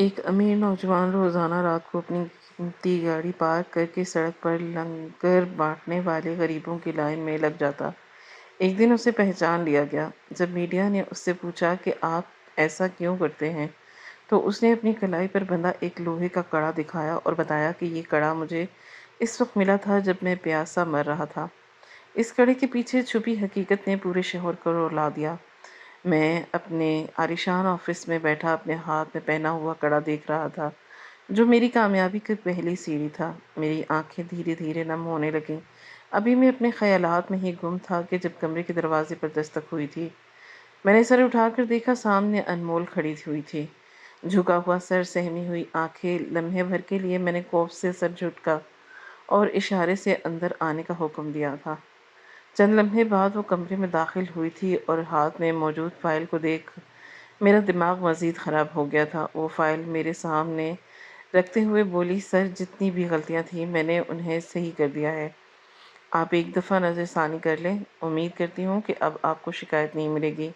ایک امیر نوجوان روزانہ رات کو اپنی قیمتی گاڑی پارک کرکے سڑک پر لنگر بانٹنے والے غریبوں کی لائن میں لگ جاتا۔ ایک دن اسے پہچان لیا گیا۔ جب میڈیا نے اس سے پوچھا کہ آپ ایسا کیوں کرتے ہیں تو اس نے اپنی کلائی پر بندھا ایک لوہے کا کڑا دکھایا اور بتایا کہ یہ کڑا مجھے اس وقت ملا تھا جب میں پیاسا مر رہا تھا۔ اس کڑے کے پیچھے چھپی حقیقت نے پورے شہر کو رلا دیا۔ میں اپنے عالیشان آفس میں بیٹھا اپنے ہاتھ میں پہنا ہوا کڑا دیکھ رہا تھا جو میری کامیابی کی پہلی سیڑھی تھا۔ میری آنکھیں دھیرے دھیرے نم ہونے لگیں۔ ابھی میں اپنے خیالات میں ہی گم تھا کہ جب کمرے کے دروازے پر دستک ہوئی تھی۔ میں نے سر اٹھا کر دیکھا، سامنے انمول کھڑی ہوئی تھی، جھکا ہوا سر، سہمی ہوئی آنکھیں۔ لمحے بھر کے لیے میں نے خوف سے سر جھٹکا اور اشارے سے اندر آنے کا حکم دیا تھا۔ چند لمحے بعد وہ کمرے میں داخل ہوئی تھی اور ہاتھ میں موجود فائل کو دیکھ میرا دماغ مزید خراب ہو گیا تھا۔ وہ فائل میرے سامنے رکھتے ہوئے بولی، سر، جتنی بھی غلطیاں تھیں میں نے انہیں صحیح کر دیا ہے۔ آپ ایک دفعہ نظر ثانی کر لیں، امید کرتی ہوں کہ اب آپ کو شکایت نہیں ملے گی۔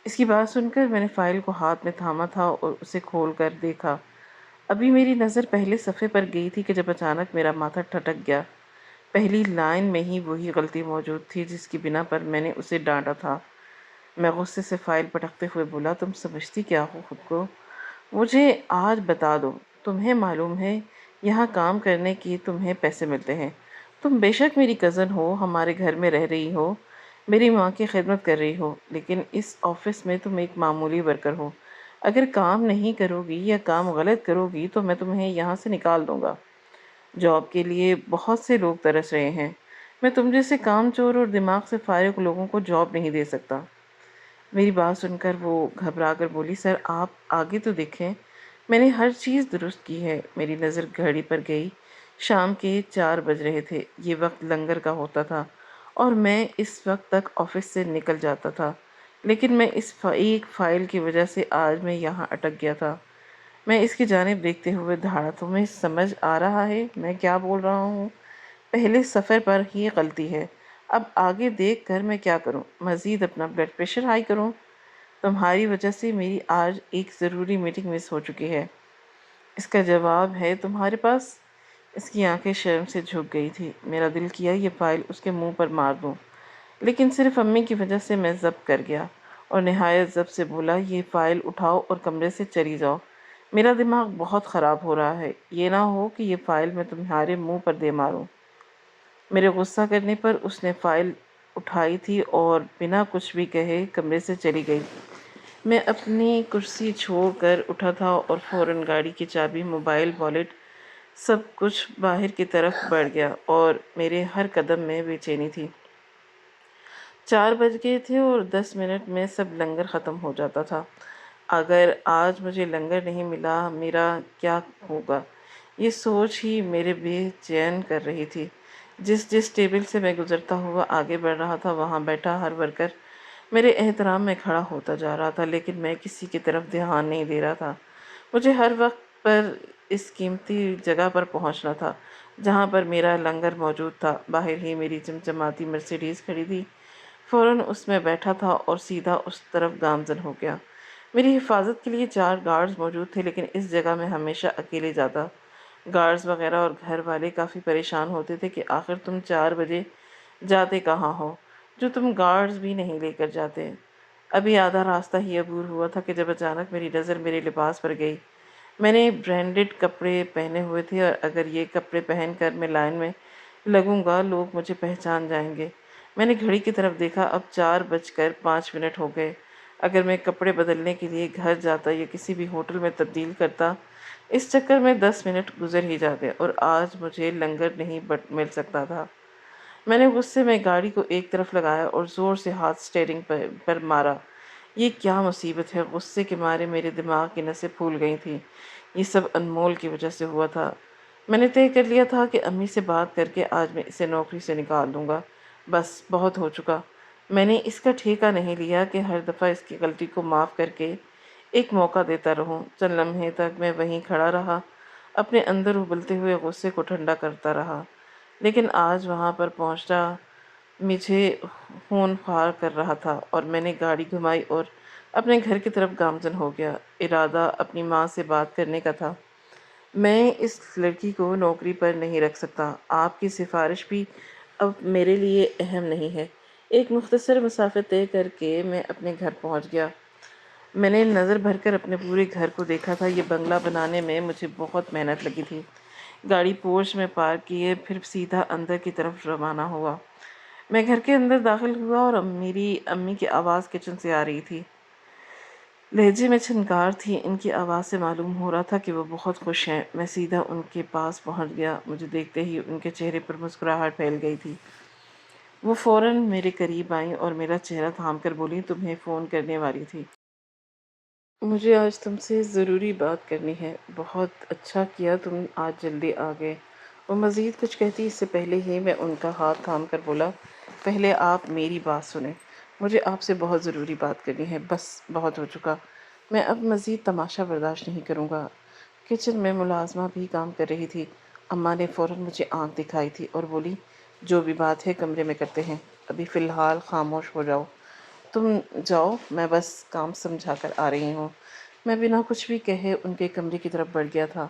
اس کی بات سن کر میں نے فائل کو ہاتھ میں تھاما تھا اور اسے کھول کر دیکھا۔ ابھی میری نظر پہلے صفحے پر گئی تھی کہ جب اچانک میرا ماتھا ٹھٹک گیا۔ پہلی لائن میں ہی وہی غلطی موجود تھی جس کی بنا پر میں نے اسے ڈانٹا تھا۔ میں غصے سے فائل پٹکتے ہوئے بولا، تم سمجھتی کیا ہو خود کو؟ مجھے آج بتا دو، تمہیں معلوم ہے یہاں کام کرنے کی تمہیں پیسے ملتے ہیں؟ تم بے شک میری کزن ہو، ہمارے گھر میں رہ رہی ہو، میری ماں کی خدمت کر رہی ہو، لیکن اس آفس میں تم ایک معمولی ورکر ہو۔ اگر کام نہیں کرو گی یا کام غلط کرو گی تو میں تمہیں یہاں سے نکال دوں گا۔ جاب کے لیے بہت سے لوگ ترس رہے ہیں، میں تم جیسے کام چور اور دماغ سے فارغ لوگوں کو جاب نہیں دے سکتا۔ میری بات سن کر وہ گھبرا کر بولی، سر آپ آگے تو دیکھیں، میں نے ہر چیز درست کی ہے۔ میری نظر گھڑی پر گئی۔ شام کے 4 بج رہے تھے۔ یہ وقت لنگر کا ہوتا تھا اور میں اس وقت تک آفس سے نکل جاتا تھا، لیکن میں اس ایک فائل کی وجہ سے آج میں یہاں اٹک گیا تھا۔ میں اس کی جانب دیکھتے ہوئے دھاڑا، تمہیں سمجھ آ رہا ہے میں کیا بول رہا ہوں؟ پہلے سفر پر ہی غلطی ہے، اب آگے دیکھ کر میں کیا کروں؟ مزید اپنا بلڈ پریشر ہائی کروں؟ تمہاری وجہ سے میری آج ایک ضروری میٹنگ مس ہو چکی ہے۔ اس کا جواب ہے تمہارے پاس؟ اس کی آنکھیں شرم سے جھک گئی تھی۔ میرا دل کیا یہ فائل اس کے منہ پر مار دوں، لیکن صرف امی کی وجہ سے میں ضبط کر گیا اور نہایت ضبط سے بولا، یہ فائل اٹھاؤ اور کمرے سے چلی جاؤ، میرا دماغ بہت خراب ہو رہا ہے، یہ نہ ہو کہ یہ فائل میں تمہارے منہ پر دے ماروں۔ میرے غصہ کرنے پر اس نے فائل اٹھائی تھی اور بنا کچھ بھی کہے کمرے سے چلی گئی۔ میں اپنی کرسی چھوڑ کر اٹھا تھا اور فوراً گاڑی کی چابی، موبائل، والیٹ، سب کچھ باہر کی طرف بڑھ گیا اور میرے ہر قدم میں بے چینی تھی۔ 4 بج گئے تھے اور 10 منٹ میں سب لنگر ختم ہو جاتا تھا۔ اگر آج مجھے لنگر نہیں ملا میرا کیا ہوگا، یہ سوچ ہی میرے بے چین کر رہی تھی۔ جس ٹیبل سے میں گزرتا ہوا آگے بڑھ رہا تھا وہاں بیٹھا ہر ورکر میرے احترام میں کھڑا ہوتا جا رہا تھا، لیکن میں کسی کی طرف دھیان نہیں دے رہا تھا۔ مجھے ہر وقت پر اس قیمتی جگہ پر پہنچنا تھا جہاں پر میرا لنگر موجود تھا۔ باہر ہی میری چمچماتی مرسیڈیز کھڑی تھی، فوراً اس میں بیٹھا تھا اور سیدھا اس طرف گامزن ہو گیا۔ میری حفاظت کے لیے 4 گارڈز موجود تھے، لیکن اس جگہ میں ہمیشہ اکیلے جاتا۔ گارڈز وغیرہ اور گھر والے کافی پریشان ہوتے تھے کہ آخر تم 4 بجے جاتے کہاں ہو جو تم گارڈز بھی نہیں لے کر جاتے۔ ابھی آدھا راستہ ہی عبور ہوا تھا کہ جب اچانک میری نظر میرے لباس پر گئی۔ میں نے برانڈڈ کپڑے پہنے ہوئے تھے اور اگر یہ کپڑے پہن کر میں لائن میں لگوں گا لوگ مجھے پہچان جائیں گے۔ میں نے گھڑی کی طرف دیکھا، اب 4:05 ہو گئے۔ اگر میں کپڑے بدلنے کے لیے گھر جاتا یا کسی بھی ہوٹل میں تبدیل کرتا، اس چکر میں 10 منٹ گزر ہی جاتے اور آج مجھے لنگر نہیں مل سکتا تھا۔ میں نے غصے میں گاڑی کو ایک طرف لگایا اور زور سے ہاتھ سٹیئرنگ پر مارا۔ یہ کیا مصیبت ہے! غصے کے مارے میرے دماغ کی نسیں پھول گئی تھیں۔ یہ سب انمول کی وجہ سے ہوا تھا۔ میں نے طے کر لیا تھا کہ امی سے بات کر کے آج میں اسے نوکری سے نکال دوں گا۔ بس بہت ہو چکا۔ میں نے اس کا ٹھیکہ نہیں لیا کہ ہر دفعہ اس کی غلطی کو معاف کر کے ایک موقع دیتا رہوں۔ چند لمحے تک میں وہیں کھڑا رہا، اپنے اندر ابلتے ہوئے غصے کو ٹھنڈا کرتا رہا، لیکن آج وہاں پر پہنچنا مجھے ہون خوار کر رہا تھا اور میں نے گاڑی گھمائی اور اپنے گھر کی طرف گامزن ہو گیا۔ ارادہ اپنی ماں سے بات کرنے کا تھا۔ میں اس لڑکی کو نوکری پر نہیں رکھ سکتا، آپ کی سفارش بھی اب میرے لیے اہم نہیں ہے۔ ایک مختصر مسافت طے کر کے میں اپنے گھر پہنچ گیا۔ میں نے نظر بھر کر اپنے پورے گھر کو دیکھا تھا۔ یہ بنگلہ بنانے میں مجھے بہت محنت لگی تھی۔ گاڑی پورچ میں پارک کیے، پھر سیدھا اندر کی طرف روانہ ہوا۔ میں گھر کے اندر داخل ہوا اور میری امی کی آواز کچن سے آ رہی تھی۔ لہجے میں چھنکار تھی۔ ان کی آواز سے معلوم ہو رہا تھا کہ وہ بہت خوش ہیں۔ میں سیدھا ان کے پاس پہنچ گیا۔ مجھے دیکھتے ہی ان کے چہرے پر مسکراہٹ پھیل گئی تھی۔ وہ فوراً میرے قریب آئیں اور میرا چہرہ تھام کر بولی، تمہیں فون کرنے والی تھی۔ مجھے آج تم سے ضروری بات کرنی ہے۔ بہت اچھا کیا تم آج جلدی آ گئے۔ وہ مزید کچھ کہتی اس سے پہلے ہی میں ان کا ہاتھ تھام کر بولا، پہلے آپ میری بات سنیں۔ مجھے آپ سے بہت ضروری بات کرنی ہے۔ بس بہت ہو چکا۔ میں اب مزید تماشا برداشت نہیں کروں گا۔ کچن میں ملازمہ بھی کام کر رہی تھی۔ اماں نے فوراً مجھے آنکھ دکھائی تھی اور بولی، جو بھی بات ہے کمرے میں کرتے ہیں، ابھی فی الحال خاموش ہو جاؤ۔ تم جاؤ، میں بس کام سمجھا کر آ رہی ہوں۔ میں بنا کچھ بھی کہے ان کے کمرے کی طرف بڑھ گیا تھا۔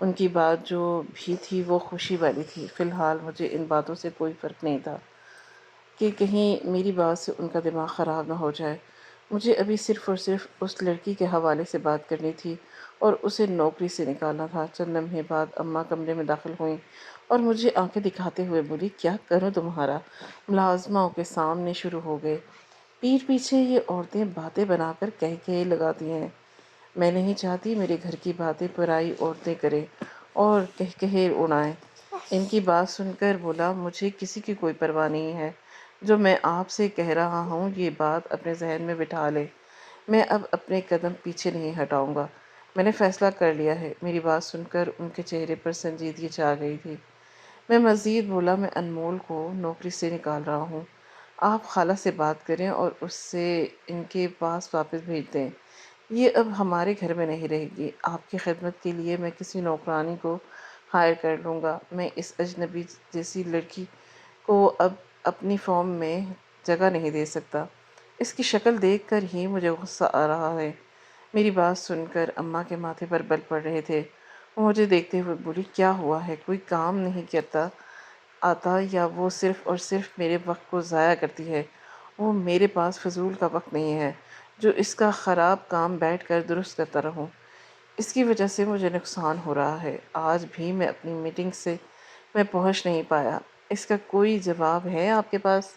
ان کی بات جو بھی تھی وہ خوشی والی تھی۔ فی الحال مجھے ان باتوں سے کوئی فرق نہیں تھا کہ کہیں میری بات سے ان کا دماغ خراب نہ ہو جائے۔ مجھے ابھی صرف اور صرف اس لڑکی کے حوالے سے بات کرنی تھی اور اسے نوکری سے نکالنا تھا۔ چند لمحے بعد اماں کمرے میں داخل ہوئیں اور مجھے آنکھیں دکھاتے ہوئے بولی، کیا کروں تمہارا؟ ملازموں کے سامنے شروع ہو گئے۔ پیٹھ پیچھے یہ عورتیں باتیں بنا کر کہے لگاتی ہیں۔ میں نہیں چاہتی میرے گھر کی باتیں پرائی عورتیں کریں اور کہے اڑائیں۔ ان کی بات سن کر بولا، مجھے کسی کی کوئی پرواہ نہیں ہے۔ جو میں آپ سے کہہ رہا ہوں یہ بات اپنے ذہن میں بٹھا لے۔ میں اب اپنے قدم پیچھے نہیں ہٹاؤں گا۔ میں نے فیصلہ کر لیا ہے۔ میری بات سن کر ان کے چہرے پر سنجیدگی چھا گئی تھی۔ میں مزید بولا، میں انمول کو نوکری سے نکال رہا ہوں۔ آپ خالہ سے بات کریں اور اس سے ان کے پاس واپس بھیج دیں۔ یہ اب ہمارے گھر میں نہیں رہے گی۔ آپ کی خدمت کے لیے میں کسی نوکرانی کو ہائر کر لوں گا۔ میں اس اجنبی جیسی لڑکی کو اب اپنی فرم میں جگہ نہیں دے سکتا۔ اس کی شکل دیکھ کر ہی مجھے غصہ آ رہا ہے۔ میری بات سن کر اماں کے ماتھے پر بل پڑ رہے تھے۔ وہ مجھے دیکھتے ہوئے بولی، کیا ہوا ہے؟ کوئی کام نہیں کرتا آتا یا وہ صرف اور صرف میرے وقت کو ضائع کرتی ہے؟ وہ میرے پاس فضول کا وقت نہیں ہے جو اس کا خراب کام بیٹھ کر درست کرتا رہوں۔ اس کی وجہ سے مجھے نقصان ہو رہا ہے۔ آج بھی میں اپنی میٹنگ سے میں پہنچ نہیں پایا۔ اس کا کوئی جواب ہے آپ کے پاس؟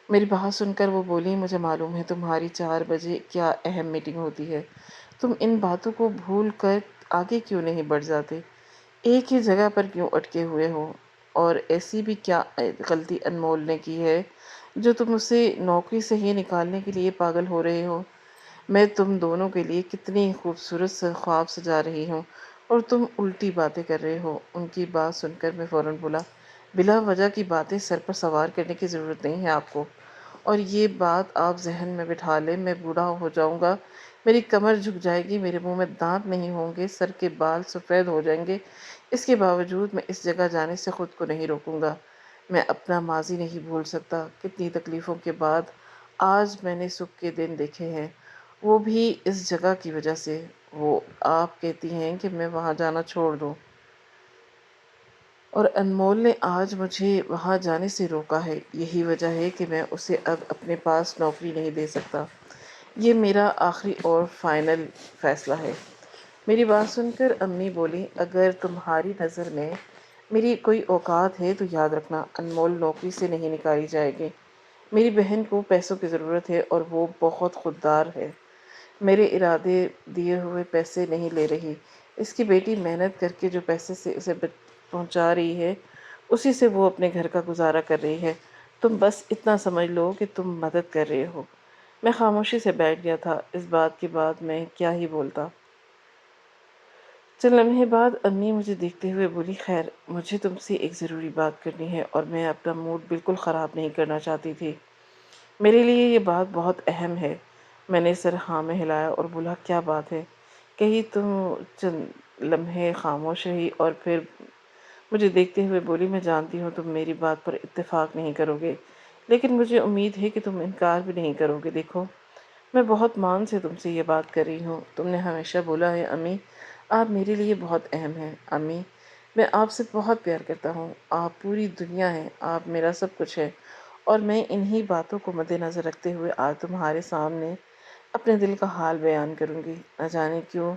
میری بات سن کر وہ بولی، مجھے معلوم ہے تمہاری 4 بجے کیا اہم میٹنگ ہوتی ہے۔ تم ان باتوں کو بھول کر آگے کیوں نہیں بڑھ جاتے؟ ایک ہی جگہ پر کیوں اٹکے ہوئے ہو؟ اور ایسی بھی کیا غلطی انمول نے کی ہے جو تم اسے نوکری سے ہی نکالنے کے لیے پاگل ہو رہے ہو؟ میں تم دونوں کے لیے کتنی خوبصورت سے خواب سجا رہی ہوں اور تم الٹی باتیں کر رہے ہو۔ ان کی بات سن کر میں فوراً بولا، بلا وجہ کی باتیں سر پر سوار کرنے کی ضرورت نہیں ہے آپ کو، اور یہ بات آپ ذہن میں بٹھا لیں، میں بوڑھا ہو جاؤں گا، میری کمر جھک جائے گی، میرے منہ میں دانت نہیں ہوں گے، سر کے بال سفید ہو جائیں گے، اس کے باوجود میں اس جگہ جانے سے خود کو نہیں روکوں گا۔ میں اپنا ماضی نہیں بھول سکتا۔ کتنی تکلیفوں کے بعد آج میں نے سکھ کے دن دیکھے ہیں، وہ بھی اس جگہ کی وجہ سے۔ وہ آپ کہتی ہیں کہ میں وہاں جانا چھوڑ دوں، اور انمول نے آج مجھے وہاں جانے سے روکا ہے۔ یہی وجہ ہے کہ میں اسے اب اپنے پاس نوکری نہیں دے سکتا۔ یہ میرا آخری اور فائنل فیصلہ ہے۔ میری بات سن کر امی بولی، اگر تمہاری نظر میں میری کوئی اوقات ہے تو یاد رکھنا، انمول نوکری سے نہیں نکالی جائے گی۔ میری بہن کو پیسوں کی ضرورت ہے اور وہ بہت خوددار ہے۔ میرے ارادے دیے ہوئے پیسے نہیں لے رہی۔ اس کی بیٹی محنت کر کے جو پیسے سے اسے پہنچا رہی ہے، اسی سے وہ اپنے گھر کا گزارا کر رہی ہے۔ تم بس اتنا سمجھ لو کہ تم مدد کر رہے ہو۔ میں خاموشی سے بیٹھ گیا تھا۔ اس بات کے بعد میں کیا ہی بولتا۔ چند لمحے بعد امی مجھے دیکھتے ہوئے بولی، خیر، مجھے تم سے ایک ضروری بات کرنی ہے اور میں اپنا موڈ بالکل خراب نہیں کرنا چاہتی تھی۔ میرے لیے یہ بات بہت اہم ہے۔ میں نے سر ہاں میں ہلایا اور بولا، کیا بات ہے؟ کہی۔ تم چند لمحے خاموش رہی اور پھر مجھے دیکھتے ہوئے بولی، میں جانتی ہوں تم میری بات پر اتفاق نہیں کرو گے، لیکن مجھے امید ہے کہ تم انکار بھی نہیں کرو گے۔ دیکھو، میں بہت مان سے تم سے یہ بات کر رہی ہوں۔ تم نے ہمیشہ بولا ہے امی آپ میرے لیے بہت اہم ہیں۔ امی میں آپ سے بہت پیار کرتا ہوں، آپ پوری دنیا ہے، آپ میرا سب کچھ ہے، اور میں انہی باتوں کو مد نظر رکھتے ہوئے آج تمہارے سامنے اپنے دل کا حال بیان کروں گی۔ نہ جانے کیوں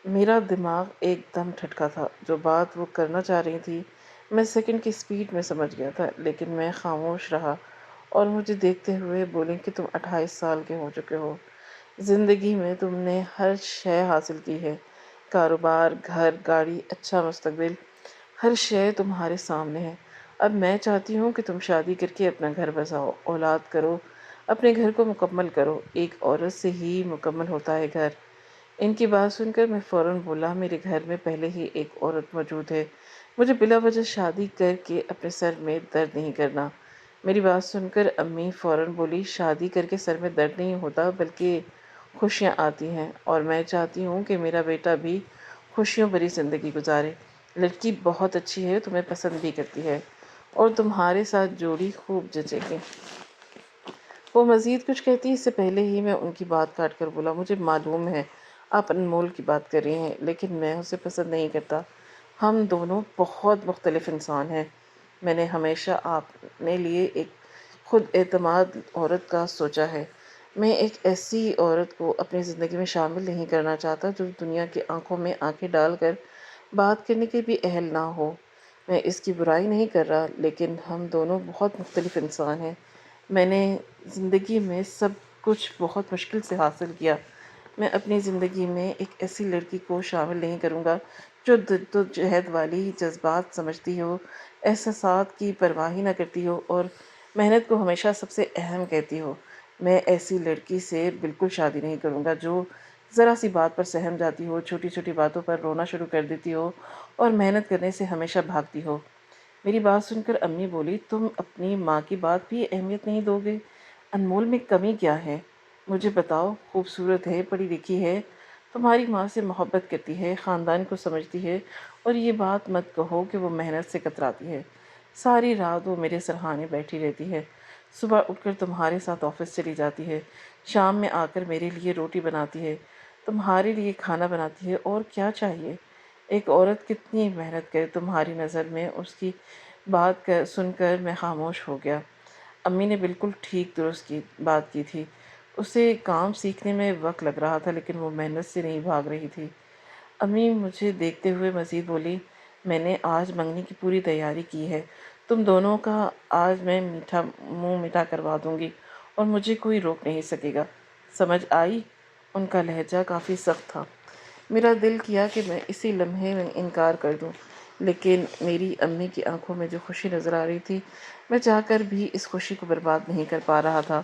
میرا دماغ ایک دم ٹھٹکا تھا۔ جو بات وہ کرنا چاہ رہی تھی میں سیکنڈ کی سپیڈ میں سمجھ گیا تھا، لیکن میں خاموش رہا اور مجھے دیکھتے ہوئے بولیں کہ تم 28 سال کے ہو چکے ہو، زندگی میں تم نے ہر شے حاصل کی ہے، کاروبار، گھر، گاڑی، اچھا مستقبل، ہر شے تمہارے سامنے ہے۔ اب میں چاہتی ہوں کہ تم شادی کر کے اپنا گھر بساؤ، اولاد کرو، اپنے گھر کو مکمل کرو۔ ایک عورت سے ہی مکمل ہوتا ہے گھر۔ ان کی بات سن کر میں فوراً بولا میرے گھر میں پہلے ہی ایک عورت موجود ہے، مجھے بلا وجہ شادی کر کے اپنے سر میں درد نہیں کرنا۔ میری بات سن کر امی فوراً بولی شادی کر کے سر میں درد نہیں ہوتا بلکہ خوشیاں آتی ہیں، اور میں چاہتی ہوں کہ میرا بیٹا بھی خوشیوں بھری زندگی گزارے۔ لڑکی بہت اچھی ہے، تمہیں پسند بھی کرتی ہے اور تمہارے ساتھ جوڑی خوب جچے گی۔ وہ مزید کچھ کہتی اس سے پہلے ہی میں ان کی بات کاٹ کر بولا مجھے معلوم ہے آپ انمول کی بات کر رہی ہیں، لیکن میں اسے پسند نہیں کرتا۔ ہم دونوں بہت مختلف انسان ہیں۔ میں نے ہمیشہ اپنے لیے ایک خود اعتماد عورت کا سوچا ہے۔ میں ایک ایسی عورت کو اپنی زندگی میں شامل نہیں کرنا چاہتا جو دنیا کی آنکھوں میں آنکھیں ڈال کر بات کرنے کے بھی اہل نہ ہو۔ میں اس کی برائی نہیں کر رہا، لیکن ہم دونوں بہت مختلف انسان ہیں۔ میں نے زندگی میں سب کچھ بہت مشکل سے حاصل کیا۔ میں اپنی زندگی میں ایک ایسی لڑکی کو شامل نہیں کروں گا جو جدوجہد والی جذبات سمجھتی ہو، احساسات کی پرواہ نہ کرتی ہو اور محنت کو ہمیشہ سب سے اہم کہتی ہو۔ میں ایسی لڑکی سے بالکل شادی نہیں کروں گا جو ذرا سی بات پر سہم جاتی ہو، چھوٹی چھوٹی باتوں پر رونا شروع کر دیتی ہو اور محنت کرنے سے ہمیشہ بھاگتی ہو۔ میری بات سن کر امی بولی تم اپنی ماں کی بات بھی اہمیت نہیں دو گے؟ انمول میں کمی کیا ہے؟ مجھے بتاؤ۔ خوبصورت ہے، پڑھی لکھی ہے، تمہاری ماں سے محبت کرتی ہے، خاندان کو سمجھتی ہے، اور یہ بات مت کہو کہ وہ محنت سے کتراتی ہے۔ ساری رات وہ میرے سرہانے بیٹھی رہتی ہے، صبح اٹھ کر تمہارے ساتھ آفس چلی جاتی ہے، شام میں آ کر میرے لیے روٹی بناتی ہے، تمہارے لیے کھانا بناتی ہے، اور کیا چاہیے؟ ایک عورت کتنی محنت کرے تمہاری نظر میں؟ اس کی سن کر میں خاموش ہو گیا۔ امی نے بالکل ٹھیک درست کی بات کی تھی۔ اسے کام سیکھنے میں وقت لگ رہا تھا، لیکن وہ محنت سے نہیں بھاگ رہی تھی۔ امی مجھے دیکھتے ہوئے مزید بولی میں نے آج منگنی کی پوری تیاری کی ہے، تم دونوں کا آج میں منہ میٹھا کروا دوں گی اور مجھے کوئی روک نہیں سکے گا۔ سمجھ آئی؟ ان کا لہجہ کافی سخت تھا۔ میرا دل کیا کہ میں اسی لمحے میں انکار کر دوں، لیکن میری امی کی آنکھوں میں جو خوشی نظر آ رہی تھی میں چاہ کر بھی اس خوشی کو برباد نہیں کر پا رہا تھا،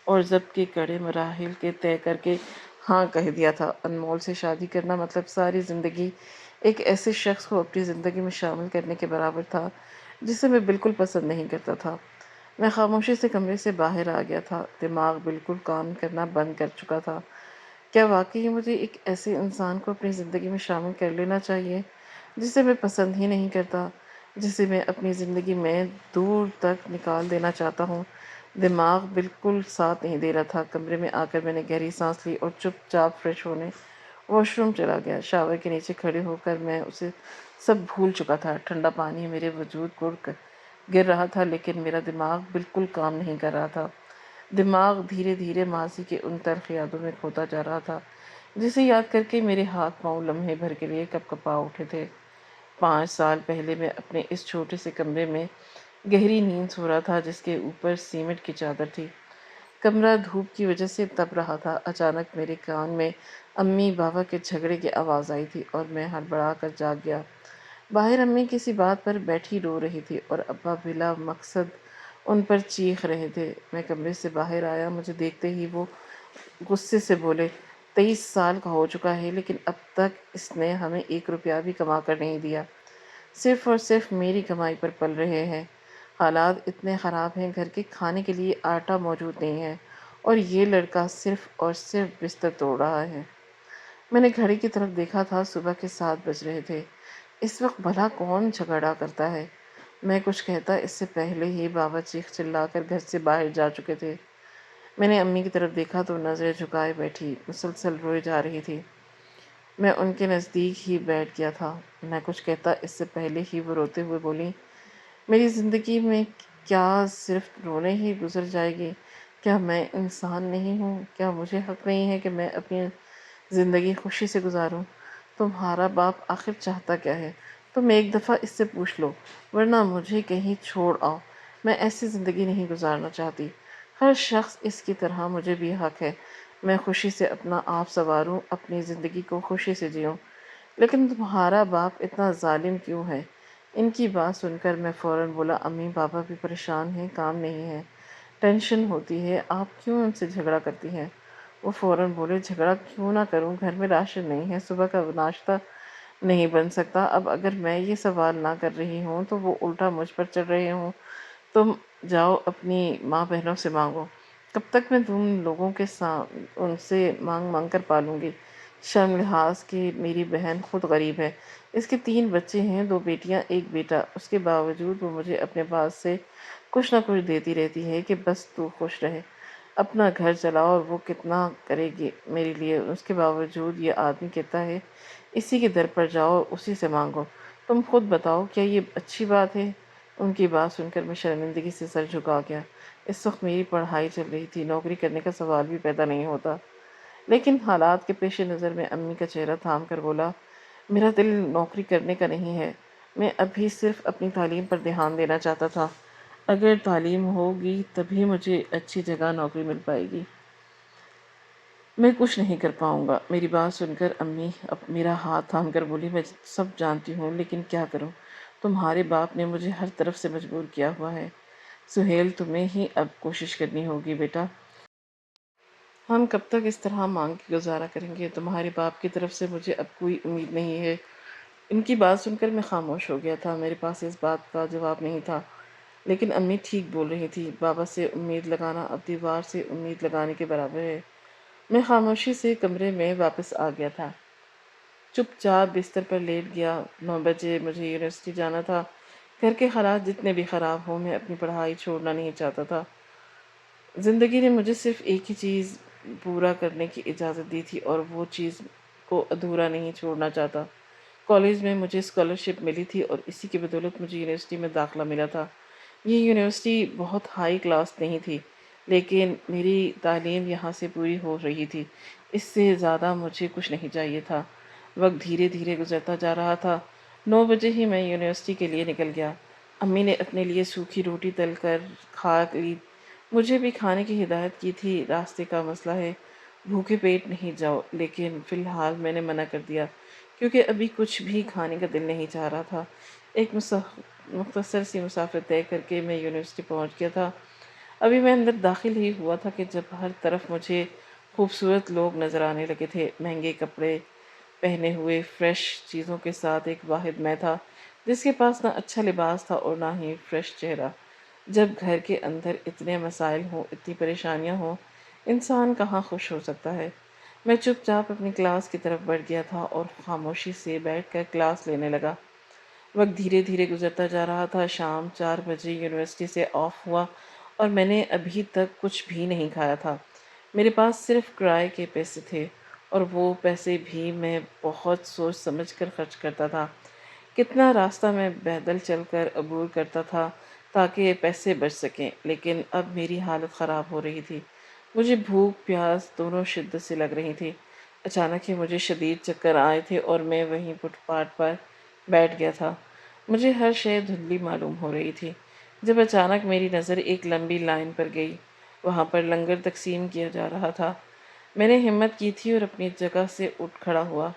اور ضبط کے کڑے مراحل کے طے کر کے ہاں کہہ دیا تھا۔ انمول سے شادی کرنا مطلب ساری زندگی ایک ایسے شخص کو اپنی زندگی میں شامل کرنے کے برابر تھا جسے میں بالکل پسند نہیں کرتا تھا۔ میں خاموشی سے کمرے سے باہر آ گیا تھا، دماغ بالکل کام کرنا بند کر چکا تھا۔ کیا واقعی مجھے ایک ایسے انسان کو اپنی زندگی میں شامل کر لینا چاہیے جسے میں پسند ہی نہیں کرتا، جسے میں اپنی زندگی میں دور تک نکال دینا چاہتا ہوں؟ دماغ بالکل ساتھ نہیں دے رہا تھا۔ کمرے میں آ کر میں نے گہری سانس لی اور چپ چاپ فریش ہونے واش روم چلا گیا۔ شاور کے نیچے کھڑے ہو کر میں اسے سب بھول چکا تھا۔ ٹھنڈا پانی میرے وجود کو گر رہا تھا، لیکن میرا دماغ بالکل کام نہیں کر رہا تھا۔ دماغ دھیرے دھیرے ماضی کے ان تلخ یادوں میں کھوتا جا رہا تھا جسے یاد کر کے میرے ہاتھ پاؤں لمحے بھر کے لیے کپ کپا اٹھے تھے۔ 5 سال پہلے میں اپنے اس چھوٹے سے کمرے میں گہری نیند سو رہا تھا جس کے اوپر سیمنٹ کی چادر تھی۔ کمرہ دھوپ کی وجہ سے تپ رہا تھا۔ اچانک میرے کان میں امی بابا کے جھگڑے کی آواز آئی تھی اور میں ہڑبڑا کر جاگ گیا۔ باہر امی کسی بات پر بیٹھی رو رہی تھی اور ابا بلا مقصد ان پر چیخ رہے تھے۔ میں کمرے سے باہر آیا، مجھے دیکھتے ہی وہ غصے سے بولے 23 سال کا ہو چکا ہے لیکن اب تک اس نے ہمیں 1 روپیہ بھی کما کر نہیں دیا، صرف اور صرف میری کمائی پر پل رہے ہیں۔ حالات اتنے خراب ہیں، گھر کے کھانے کے لیے آٹا موجود نہیں ہے اور یہ لڑکا صرف اور صرف بستر توڑ رہا ہے۔ میں نے گھڑی کی طرف دیکھا تھا، صبح کے 7 بج رہے تھے۔ اس وقت بھلا کون جھگڑا کرتا ہے؟ میں کچھ کہتا اس سے پہلے ہی بابا چیخ چلا کر گھر سے باہر جا چکے تھے۔ میں نے امی کی طرف دیکھا تو نظریں جھکائے بیٹھی مسلسل روئے جا رہی تھی۔ میں ان کے نزدیک ہی بیٹھ گیا تھا۔ میں کچھ کہتا اس سے پہلے ہی وہ روتے ہوئے بولی، میری زندگی میں کیا صرف رونے ہی گزر جائے گی؟ کیا میں انسان نہیں ہوں؟ کیا مجھے حق نہیں ہے کہ میں اپنی زندگی خوشی سے گزاروں؟ تمہارا باپ آخر چاہتا کیا ہے؟ تم ایک دفعہ اس سے پوچھ لو، ورنہ مجھے کہیں چھوڑ آؤ۔ میں ایسی زندگی نہیں گزارنا چاہتی۔ ہر شخص اس کی طرح مجھے بھی حق ہے میں خوشی سے اپنا آپ سنواروں، اپنی زندگی کو خوشی سے جیوں۔ لیکن تمہارا باپ اتنا ظالم کیوں ہے؟ ان کی بات سن کر میں فوراً بولا، امی پاپا بھی پریشان ہیں، کام نہیں ہے، ٹینشن ہوتی ہے، آپ کیوں ان سے جھگڑا کرتی ہیں؟ وہ فوراً بولے، جھگڑا کیوں نہ کروں، گھر میں راشن نہیں ہے، صبح کا ناشتہ نہیں بن سکتا۔ اب اگر میں یہ سوال نہ کر رہی ہوں تو وہ الٹا مجھ پر چڑھ رہے ہوں۔ تم جاؤ اپنی ماں بہنوں سے مانگو۔ کب تک میں تم لوگوں کے ان سے مانگ مانگ کر پالوں گی؟ شرم لحاظ کہ میری بہن خود غریب ہے، اس کے 3 بچے ہیں، 2 بیٹیاں 1 بیٹا، اس کے باوجود وہ مجھے اپنے پاس سے کچھ نہ کچھ دیتی رہتی ہے کہ بس تو خوش رہے، اپنا گھر چلاؤ، اور وہ کتنا کرے گی میرے لیے۔ اس کے باوجود یہ آدمی کہتا ہے اسی کے در پر جاؤ اور اسی سے مانگو۔ تم خود بتاؤ کیا یہ اچھی بات ہے؟ ان کی بات سن کر میں شرمندگی سے سر جھکا گیا۔ اس وقت میری پڑھائی چل رہی تھی، نوکری کرنے کا سوال بھی پیدا نہیں ہوتا، لیکن حالات کے پیش نظر میں امی کا چہرہ تھام کر بولا، میرا دل نوکری کرنے کا نہیں ہے، میں ابھی صرف اپنی تعلیم پر دھیان دینا چاہتا تھا۔ اگر تعلیم ہوگی تبھی مجھے اچھی جگہ نوکری مل پائے گی، میں کچھ نہیں کر پاؤں گا۔ میری بات سن کر امی میرا ہاتھ تھام کر بولی، میں سب جانتی ہوں، لیکن کیا کروں، تمہارے باپ نے مجھے ہر طرف سے مجبور کیا ہوا ہے۔ سہیل، تمہیں ہی اب کوشش کرنی ہوگی بیٹا، ہم کب تک اس طرح مانگ کے گزارا کریں گے؟ تمہارے باپ کی طرف سے مجھے اب کوئی امید نہیں ہے۔ ان کی بات سن کر میں خاموش ہو گیا تھا، میرے پاس اس بات کا جواب نہیں تھا، لیکن امی ٹھیک بول رہی تھی، بابا سے امید لگانا اب دیوار سے امید لگانے کے برابر ہے۔ میں خاموشی سے کمرے میں واپس آ گیا تھا، چپ چاپ بستر پر لیٹ گیا۔ 9 بجے مجھے یونیورسٹی جانا تھا۔ گھر کے حالات جتنے بھی خراب ہوں، میں اپنی پڑھائی چھوڑنا نہیں چاہتا تھا۔ زندگی نے مجھے صرف ایک ہی چیز پورا کرنے کی اجازت دی تھی، اور وہ چیز کو ادھورا نہیں چھوڑنا چاہتا۔ کالج میں مجھے اسکالرشپ ملی تھی، اور اسی کی بدولت مجھے یونیورسٹی میں داخلہ ملا تھا۔ یہ یونیورسٹی بہت ہائی کلاس نہیں تھی، لیکن میری تعلیم یہاں سے پوری ہو رہی تھی، اس سے زیادہ مجھے کچھ نہیں چاہیے تھا۔ وقت دھیرے دھیرے گزرتا جا رہا تھا۔ 9 بجے ہی میں یونیورسٹی کے لیے نکل گیا۔ امی نے اپنے لیے سوکھی روٹی تل کر کھا لی، مجھے بھی کھانے کی ہدایت کی تھی۔ راستے کا مسئلہ ہے، بھوکے پیٹ نہیں جاؤ، لیکن فی الحال میں نے منع کر دیا کیونکہ ابھی کچھ بھی کھانے کا دل نہیں چاہ رہا تھا۔ ایک مختصر سی مسافت طے کر کے میں یونیورسٹی پہنچ گیا تھا۔ ابھی میں اندر داخل ہی ہوا تھا کہ جب ہر طرف مجھے خوبصورت لوگ نظر آنے لگے تھے، مہنگے کپڑے پہنے ہوئے، فریش چیزوں کے ساتھ۔ ایک واحد میں تھا جس کے پاس نہ اچھا لباس تھا اور نہ ہی فریش چہرہ۔ جب گھر کے اندر اتنے مسائل ہوں، اتنی پریشانیاں ہوں، انسان کہاں خوش ہو سکتا ہے؟ میں چپ چاپ اپنی کلاس کی طرف بڑھ گیا تھا اور خاموشی سے بیٹھ کر کلاس لینے لگا۔ وقت دھیرے دھیرے گزرتا جا رہا تھا۔ شام 4 بجے یونیورسٹی سے آف ہوا اور میں نے ابھی تک کچھ بھی نہیں کھایا تھا۔ میرے پاس صرف کرائے کے پیسے تھے، اور وہ پیسے بھی میں بہت سوچ سمجھ کر خرچ کرتا تھا۔ کتنا راستہ میں پیدل چل کر عبور کرتا تھا تاکہ پیسے بچ سکیں، لیکن اب میری حالت خراب ہو رہی تھی۔ مجھے بھوک پیاس دونوں شدت سے لگ رہی تھی۔ اچانک ہی مجھے شدید چکر آئے تھے اور میں وہیں فٹ پاتھ پر بیٹھ گیا تھا۔ مجھے ہر شے دھندلی معلوم ہو رہی تھی، جب اچانک میری نظر ایک لمبی لائن پر گئی۔ وہاں پر لنگر تقسیم کیا جا رہا تھا۔ میں نے ہمت کی تھی اور اپنی جگہ سے اٹھ کھڑا ہوا،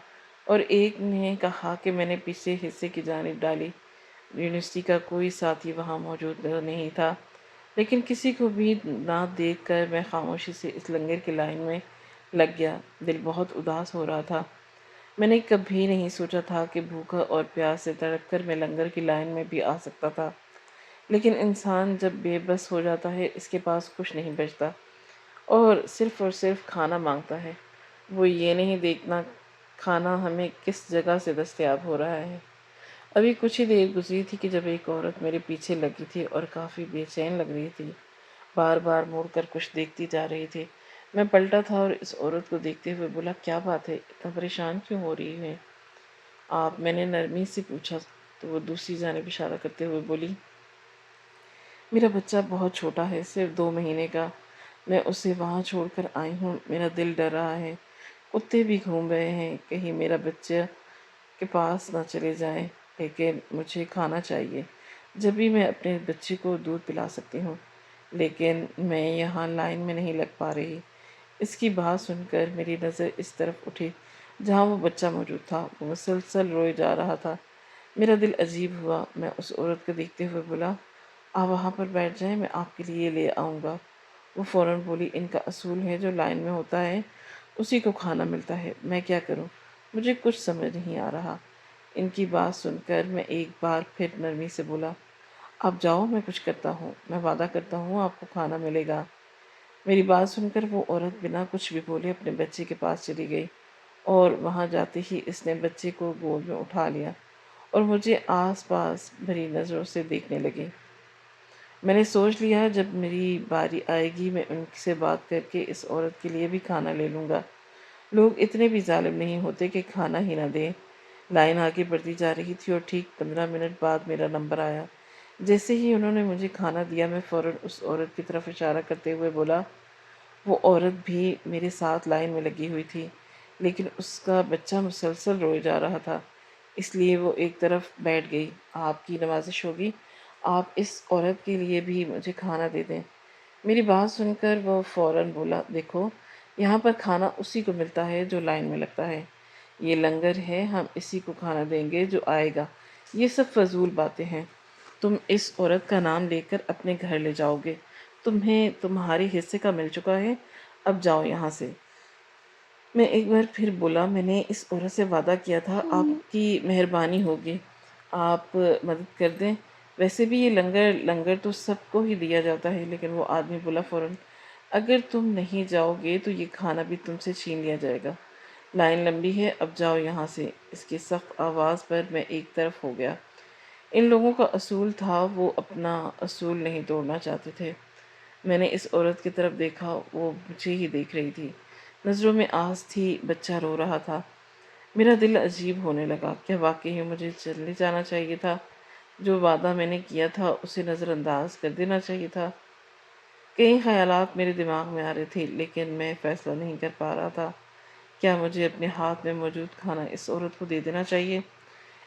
اور ایک نے کہا کہ میں نے پیچھے حصے کی جانب ڈالی۔ یونیورسٹی کا کوئی ساتھی وہاں موجود نہیں تھا، لیکن کسی کو بھی نہ دیکھ کر میں خاموشی سے اس لنگر کی لائن میں لگ گیا۔ دل بہت اداس ہو رہا تھا۔ میں نے کبھی نہیں سوچا تھا کہ بھوکا اور پیاس سے تڑپ کر میں لنگر کی لائن میں بھی آ سکتا تھا، لیکن انسان جب بے بس ہو جاتا ہے، اس کے پاس کچھ نہیں بچتا، اور صرف کھانا مانگتا ہے۔ وہ یہ نہیں دیکھنا کھانا ہمیں کس جگہ سے دستیاب ہو رہا ہے۔ ابھی کچھ ہی دیر گزری تھی کہ جب ایک عورت میرے پیچھے لگی تھی اور کافی بے چین لگ رہی تھی۔ بار بار مڑ کر کچھ دیکھتی جا رہی تھی۔ میں پلٹا تھا اور اس عورت کو دیکھتے ہوئے بولا، کیا بات ہے، اتنا پریشان کیوں ہو رہی ہے آپ؟ میں نے نرمی سے پوچھا تو وہ دوسری جانب اشارہ کرتے ہوئے بولی، میرا بچہ بہت چھوٹا ہے، صرف 2 مہینے کا، میں اسے وہاں چھوڑ کر آئی ہوں، میرا دل ڈر رہا ہے، کتے بھی گھوم رہے ہیں، کہیں میرا بچہ کے پاس نہ چلے جائیں، لیکن مجھے کھانا چاہیے، جب بھی میں اپنے بچے کو دودھ پلا سکتی ہوں، لیکن میں یہاں لائن میں نہیں لگ پا رہی۔ اس کی بات سن کر میری نظر اس طرف اٹھی جہاں وہ بچہ موجود تھا، وہ مسلسل روئے جا رہا تھا۔ میرا دل عجیب ہوا، میں اس عورت کو دیکھتے ہوئے بولا، آپ وہاں پر بیٹھ جائیں، میں آپ کے لیے لے آؤں گا۔ وہ فوراً بولی، ان کا اصول ہے جو لائن میں ہوتا ہے اسی کو کھانا ملتا ہے، میں کیا کروں؟ مجھے کچھ سمجھ نہیں آ رہا۔ ان کی بات سن کر میں ایک بار پھر نرمی سے بولا، آپ جاؤ، میں کچھ کرتا ہوں، میں وعدہ کرتا ہوں آپ کو کھانا ملے گا۔ میری بات سن کر وہ عورت بنا کچھ بھی بولے اپنے بچے کے پاس چلی گئی اور وہاں جاتے ہی اس نے بچے کو گود میں اٹھا لیا اور مجھے آس پاس بھری نظروں سے دیکھنے لگی۔ میں نے سوچ لیا جب میری باری آئے گی میں ان سے بات کر کے اس عورت کے لیے بھی کھانا لے لوں گا۔ لوگ اتنے بھی ظالم نہیں ہوتے کہ کھانا ہی نہ دیں۔ لائن آگے بڑھتی جا رہی تھی اور ٹھیک 15 منٹ بعد میرا نمبر آیا۔ جیسے ہی انہوں نے مجھے کھانا دیا میں فوراً اس عورت کی طرف اشارہ کرتے ہوئے بولا، وہ عورت بھی میرے ساتھ لائن میں لگی ہوئی تھی، لیکن اس کا بچہ مسلسل روئے جا رہا تھا، اس لیے وہ ایک طرف بیٹھ گئی۔ آپ کی نوازش ہوگی، آپ اس عورت کے لیے بھی مجھے کھانا دے دیں۔ میری بات سن کر وہ فوراً بولا، دیکھو، یہاں پر کھانا اسی کو ملتا ہے جو لائن میں لگتا ہے، یہ لنگر ہے، ہم اسی کو کھانا دیں گے جو آئے گا، یہ سب فضول باتیں ہیں، تم اس عورت کا نام لے کر اپنے گھر لے جاؤ گے، تمہیں تمہارے حصے کا مل چکا ہے، اب جاؤ یہاں سے۔ میں ایک بار پھر بولا، میں نے اس عورت سے وعدہ کیا تھا، آپ کی مہربانی ہوگی، آپ مدد کر دیں، ویسے بھی یہ لنگر تو سب کو ہی دیا جاتا ہے۔ لیکن وہ آدمی بولا فوراً، اگر تم نہیں جاؤ گے تو یہ کھانا بھی تم سے چھین لیا جائے گا، لائن لمبی ہے، اب جاؤ یہاں سے۔ اس کی سخت آواز پر میں ایک طرف ہو گیا۔ ان لوگوں کا اصول تھا، وہ اپنا اصول نہیں توڑنا چاہتے تھے۔ میں نے اس عورت کی طرف دیکھا، وہ مجھے ہی دیکھ رہی تھی، نظروں میں آس تھی، بچہ رو رہا تھا۔ میرا دل عجیب ہونے لگا، کیا واقعی مجھے چلے جانا چاہیے تھا؟ جو وعدہ میں نے کیا تھا اسے نظر انداز کر دینا چاہیے تھا؟ کئی خیالات میرے دماغ میں آ رہے تھے، لیکن میں فیصلہ نہیں کر پا رہا تھا۔ کیا مجھے اپنے ہاتھ میں موجود کھانا اس عورت کو دے دینا چاہیے؟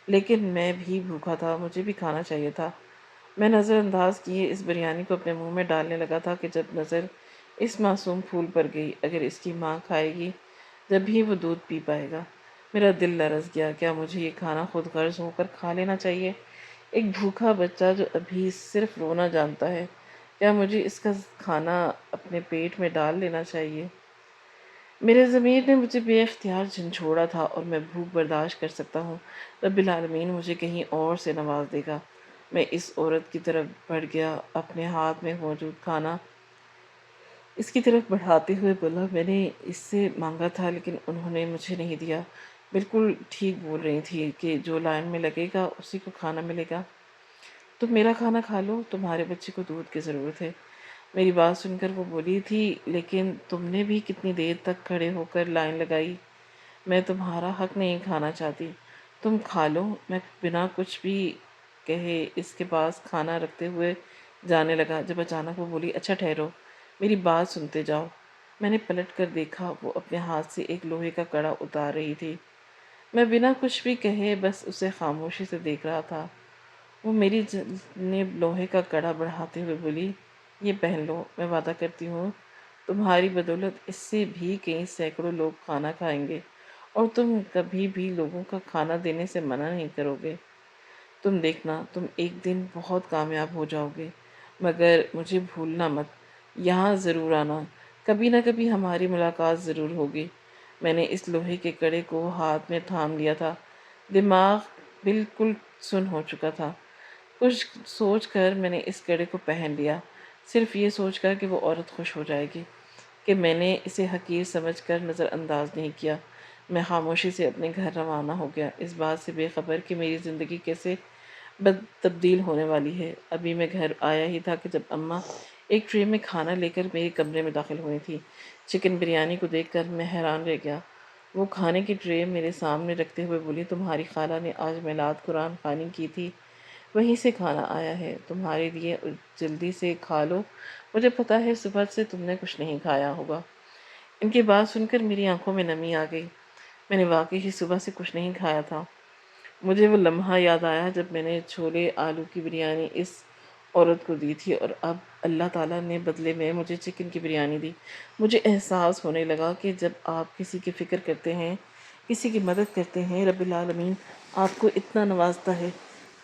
لیکن میں بھی بھوکا تھا، مجھے بھی کھانا چاہیے تھا۔ میں نظر انداز کیے اس بریانی کو اپنے منہ میں ڈالنے لگا تھا کہ جب نظر اس معصوم پھول پر گئی، اگر اس کی ماں کھائے گی جب بھی وہ دودھ پی پائے گا۔ میرا دل لرز گیا، کیا مجھے یہ کھانا خود غرض ہو کر کھا لینا چاہیے؟ ایک بھوکا بچہ جو ابھی صرف رونا جانتا ہے، کیا مجھے اس کا کھانا اپنے پیٹ میں ڈال لینا چاہیے؟ میرے ضمیر نے مجھے بے اختیار جھنجھوڑا تھا اور میں بھوک برداشت کر سکتا ہوں، رب العالمین مجھے کہیں اور سے نواز دے گا۔ میں اس عورت کی طرف بڑھ گیا، اپنے ہاتھ میں موجود کھانا اس کی طرف بڑھاتے ہوئے بولا، میں نے اس سے مانگا تھا لیکن انہوں نے مجھے نہیں دیا۔ بالکل ٹھیک بول رہی تھی کہ جو لائن میں لگے گا اسی کو کھانا ملے گا۔ تم میرا کھانا کھا لو، تمہارے بچے کو دودھ کی ضرورت ہے۔ میری بات سن کر وہ بولی تھی، لیکن تم نے بھی کتنی دیر تک کھڑے ہو کر لائن لگائی، میں تمہارا حق نہیں کھانا چاہتی، تم کھا لو۔ میں بنا کچھ بھی کہے اس کے پاس کھانا رکھتے ہوئے جانے لگا جب اچانک وہ بولی، اچھا ٹھہرو، میری بات سنتے جاؤ۔ میں نے پلٹ کر دیکھا، وہ اپنے ہاتھ سے ایک لوہے کا کڑا اتار رہی تھی۔ میں بنا کچھ بھی کہے بس اسے خاموشی سے دیکھ رہا تھا۔ وہ میری جانب لوہے کا کڑا بڑھاتے ہوئے بولی، یہ پہن لو، میں وعدہ کرتی ہوں تمہاری بدولت اس سے بھی کئی سینکڑوں لوگ کھانا کھائیں گے اور تم کبھی بھی لوگوں کا کھانا دینے سے منع نہیں کرو گے۔ تم دیکھنا، تم ایک دن بہت کامیاب ہو جاؤ گے، مگر مجھے بھولنا مت، یہاں ضرور آنا، کبھی نہ کبھی ہماری ملاقات ضرور ہوگی۔ میں نے اس لوہے کے کڑے کو ہاتھ میں تھام لیا تھا، دماغ بالکل سن ہو چکا تھا۔ کچھ سوچ کر میں نے اس کڑے کو پہن لیا، صرف یہ سوچ کر کہ وہ عورت خوش ہو جائے گی، کہ میں نے اسے حقیر سمجھ کر نظر انداز نہیں کیا۔ میں خاموشی سے اپنے گھر روانہ ہو گیا، اس بات سے بے خبر کہ میری زندگی کیسے تبدیل ہونے والی ہے۔ ابھی میں گھر آیا ہی تھا کہ جب اماں ایک ٹرے میں کھانا لے کر میرے کمرے میں داخل ہوئی تھی۔ چکن بریانی کو دیکھ کر میں حیران رہ گیا۔ وہ کھانے کی ٹرے میرے سامنے رکھتے ہوئے بولی، تمہاری خالہ نے آج میلاد قرآن خوانی کی تھی، وہیں سے کھانا آیا ہے، تمہارے لیے، جلدی سے کھا لو، مجھے پتا ہے صبح سے تم نے کچھ نہیں کھایا ہوگا۔ ان کی بات سن کر میری آنکھوں میں نمی آ گئی۔ میں نے واقعی ہی صبح سے کچھ نہیں کھایا تھا۔ مجھے وہ لمحہ یاد آیا جب میں نے چھولے آلو کی بریانی اس عورت کو دی تھی، اور اب اللہ تعالیٰ نے بدلے میں مجھے چکن کی بریانی دی۔ مجھے احساس ہونے لگا کہ جب آپ کسی کی فکر کرتے ہیں، کسی کی مدد کرتے ہیں، رب العالمین آپ کو اتنا نوازتا ہے۔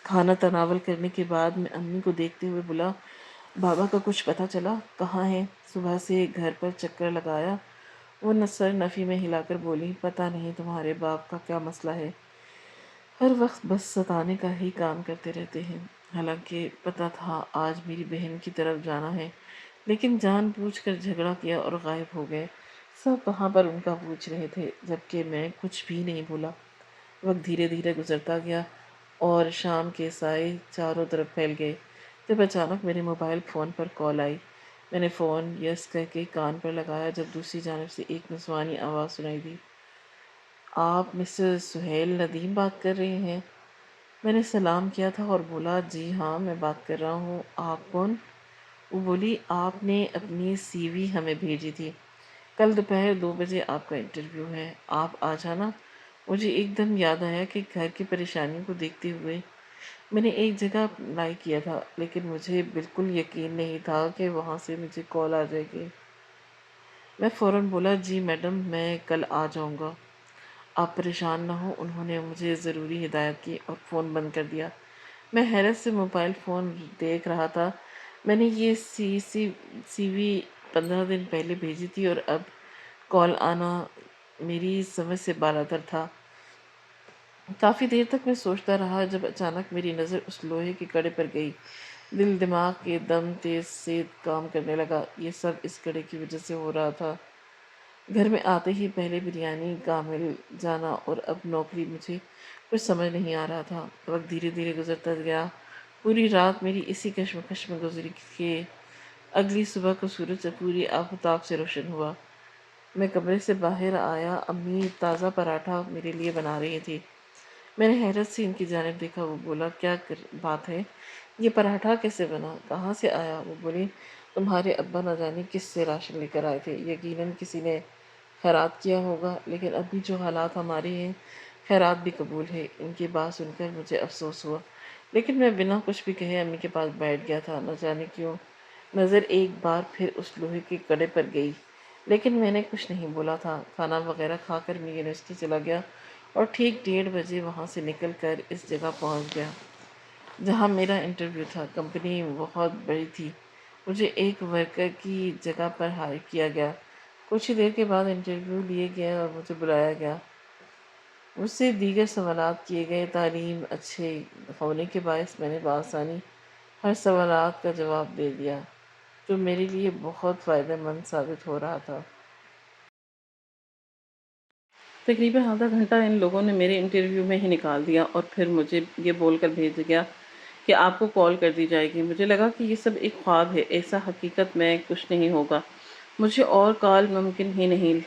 کھانا تناول کرنے کے بعد میں امی کو دیکھتے ہوئے بولا، بابا کا کچھ پتہ چلا؟ کہاں ہیں؟ صبح سے گھر پر چکر لگایا؟ وہ سر نفی میں ہلا کر بولی، پتہ نہیں تمہارے باپ کا کیا مسئلہ ہے، ہر وقت بس ستانے کا ہی کام کرتے رہتے ہیں۔ حالانکہ پتہ تھا آج میری بہن کی طرف جانا ہے، لیکن جان بوجھ کر جھگڑا کیا اور غائب ہو گئے۔ سب وہاں پر ان کا پوچھ رہے تھے، جبکہ میں کچھ بھی نہیں بولا۔ وقت دھیرے دھیرے گزرتا گیا اور شام کے سائے چاروں طرف پھیل گئے، جب اچانک میرے موبائل فون پر کال آئی۔ میں نے فون یس کہہ کے کان پر لگایا جب دوسری جانب سے ایک نسوانی آواز سنائی دی، آپ مسٹر سہیل ندیم بات کر رہے ہیں؟ میں نے سلام کیا تھا اور بولا، جی ہاں میں بات کر رہا ہوں، آپ کون؟ وہ بولی، آپ نے اپنی سی وی ہمیں بھیجی تھی، کل دوپہر 2 بجے آپ کا انٹرویو ہے، آپ آ جانا۔ مجھے ایک دم یاد آیا کہ گھر کی پریشانیوں کو دیکھتے ہوئے میں نے ایک جگہ اپلائی کیا تھا، لیکن مجھے بالکل یقین نہیں تھا کہ وہاں سے مجھے کال آ جائے گی۔ میں فوراً بولا، جی میڈم میں کل آ جاؤں گا، آپ پریشان نہ ہوں۔ انہوں نے مجھے ضروری ہدایت کی اور فون بند کر دیا۔ میں حیرت سے موبائل فون دیکھ رہا تھا۔ میں نے یہ سی وی 15 دن پہلے بھیجی تھی اور اب کال آنا میری سمجھ سے بالاتر تھا۔ کافی دیر تک میں سوچتا رہا جب اچانک میری نظر اس لوہے کے کڑے پر گئی۔ دل دماغ کے دم تیز سے کام کرنے لگا۔ یہ سب اس کڑے کی وجہ سے ہو رہا تھا۔ گھر میں آتے ہی پہلے بریانی کا مل جانا اور اب نوکری، مجھے کچھ سمجھ نہیں آ رہا تھا۔ وقت دھیرے دھیرے گزرتا گیا۔ پوری رات میری اسی کشمکش میں گزری کہ اگلی صبح کو سورج پوری آفتاب سے روشن ہوا۔ میں کمرے سے باہر آیا، امی تازہ پراٹھا میرے لیے بنا رہی تھی۔ میں نے حیرت سے ان کی جانب دیکھا۔ وہ بولا، کیا بات ہے، یہ پراٹھا کیسے بنا، کہاں سے آیا؟ وہ بولی، تمہارے ابا نہ جانے کس سے راشن لے کر آئے تھے، یقیناً کسی نے خیرات کیا ہوگا، لیکن ابھی جو حالات ہمارے ہیں خیرات بھی قبول ہے۔ ان کی بات سن کر مجھے افسوس ہوا، لیکن میں بنا کچھ بھی کہے امی کے پاس بیٹھ گیا تھا۔ نہ جانے کیوں نظر ایک بار پھر اس لوہے کے کڑے پر گئی، لیکن میں نے کچھ نہیں بولا تھا۔ کھانا وغیرہ کھا کر میں یونیورسٹی چلا گیا اور ٹھیک 1:30 بجے وہاں سے نکل کر اس جگہ پہنچ گیا جہاں میرا انٹرویو تھا۔ کمپنی بہت بڑی تھی۔ مجھے ایک ورکر کی جگہ پر ہائر کیا گیا۔ کچھ ہی دیر کے بعد انٹرویو لیے گیا اور مجھے بلایا گیا۔ مجھ سے دیگر سوالات کیے گئے۔ تعلیم اچھے ہونے کے باعث میں نے بآسانی ہر سوالات کا جواب دے دیا، جو میرے لیے بہت فائدہ مند ثابت ہو رہا تھا۔ تقریباً آدھا گھنٹہ ان لوگوں نے میرے انٹرویو میں ہی نکال دیا اور پھر مجھے یہ بول کر بھیج گیا کہ آپ کو کال کر دی جائے گی۔ مجھے لگا کہ یہ سب ایک خواب ہے، ایسا حقیقت میں کچھ نہیں ہوگا۔ مجھے اور کال ممکن ہی نہیں،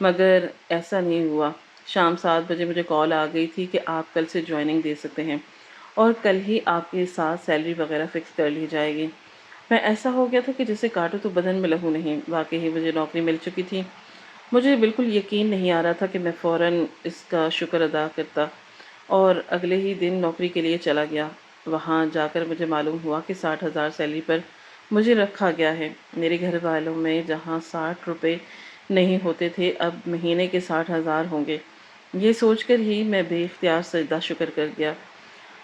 مگر ایسا نہیں ہوا۔ شام 7 بجے مجھے کال آ گئی تھی کہ آپ کل سے جوائننگ دے سکتے ہیں اور کل ہی آپ کے ساتھ سیلری وغیرہ فکس کر لی جائے گی۔ میں ایسا ہو گیا تھا کہ جسے کاٹو تو بدن میں لہو نہیں۔ واقعی ہی مجھے نوکری مل چکی تھی۔ مجھے بالکل یقین نہیں آ رہا تھا کہ میں فوراً اس کا شکر ادا کرتا اور اگلے ہی دن نوکری کے لیے چلا گیا۔ وہاں جا کر مجھے معلوم ہوا کہ 60,000 سیلری پر مجھے رکھا گیا ہے۔ میرے گھر والوں میں جہاں 60 روپے نہیں ہوتے تھے، اب مہینے کے 60,000 ہوں گے۔ یہ سوچ کر ہی میں بے اختیار سجدہ شکر کر گیا۔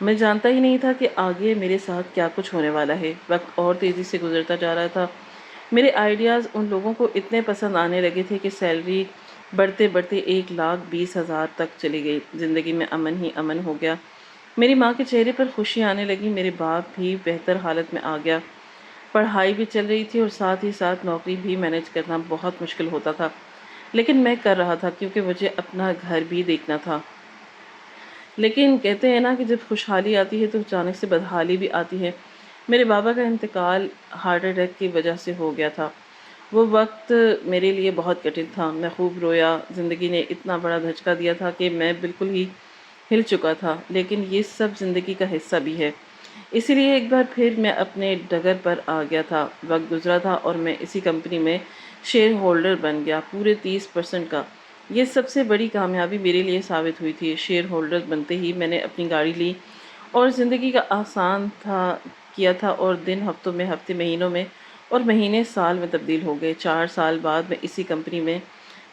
میں جانتا ہی نہیں تھا کہ آگے میرے ساتھ کیا کچھ ہونے والا ہے۔ وقت اور تیزی سے گزرتا جا رہا تھا۔ میرے آئیڈیاز ان لوگوں کو اتنے پسند آنے لگے تھے کہ سیلری بڑھتے بڑھتے 1,20,000 تک چلی گئی۔ زندگی میں امن ہی امن ہو گیا۔ میری ماں کے چہرے پر خوشی آنے لگی۔ میرے باپ بھی بہتر حالت میں آ گیا۔ پڑھائی بھی چل رہی تھی اور ساتھ ہی ساتھ نوکری بھی مینج کرنا بہت مشکل ہوتا تھا، لیکن میں کر رہا تھا کیونکہ مجھے اپنا گھر بھی دیکھنا تھا۔ لیکن کہتے ہیں نا کہ جب خوشحالی آتی ہے تو اچانک سے بدحالی بھی آتی ہے۔ میرے بابا کا انتقال ہارٹ اٹیک کی وجہ سے ہو گیا تھا۔ وہ وقت میرے لیے بہت کٹھن تھا۔ میں خوب رویا۔ زندگی نے اتنا بڑا دھچکا دیا تھا کہ میں بالکل ہی ہل چکا تھا، لیکن یہ سب زندگی کا حصہ بھی ہے۔ اسی لیے ایک بار پھر میں اپنے ڈگر پر آ گیا تھا۔ وقت گزرا تھا اور میں اسی کمپنی میں شیئر ہولڈر بن گیا، پورے 30% کا۔ یہ سب سے بڑی کامیابی میرے لیے ثابت ہوئی تھی۔ شیئر ہولڈر بنتے ہی میں نے اپنی گاڑی لی اور زندگی کا آسان کیا تھا، اور دن ہفتوں میں، ہفتے مہینوں میں، اور مہینے سال میں تبدیل ہو گئے۔ 4 سال بعد میں اسی کمپنی میں